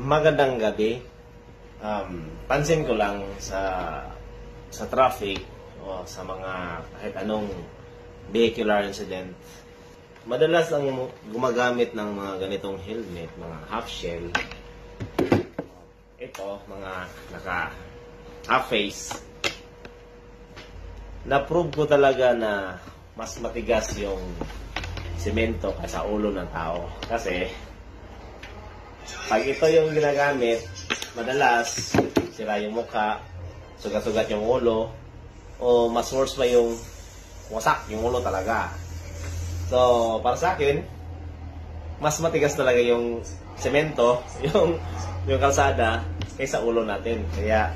Magandang gabi. Pansin ko lang sa traffic o sa mga kahit anong vehicular incident, madalas ang gumagamit ng mga ganitong helmet, mga half shell. Ito, mga naka half face. Na-prove ko talaga na mas matigas yung semento kaysa ulo ng tao. Kasi pag ito yung ginagamit, madalas sira yung mukha, sugat-sugat yung ulo, o mas worse pa yung wasak yung ulo talaga. So, para sa akin, mas matigas talaga yung semento, yung kalsada, kaysa ulo natin. Kaya,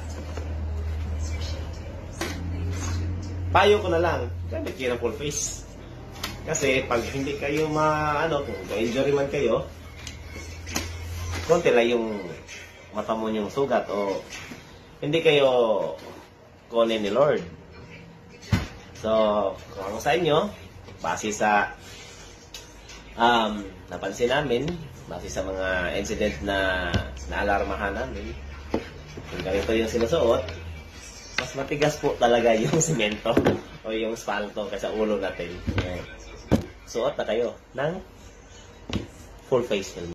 payo ko na lang, gamit kayo ng full face. Kasi, pag hindi kayo kung ka-injury man kayo, konti lang yung mata mo yung sugat o hindi kayo kunin ni Lord. So, kung ako sa inyo, base sa napansin namin, base sa mga incident na naalarmahan namin, kung ganito yung sinusuot, mas matigas po talaga yung semento o yung spalto kaysa ulo natin. Suot na kayo ng full face helmet.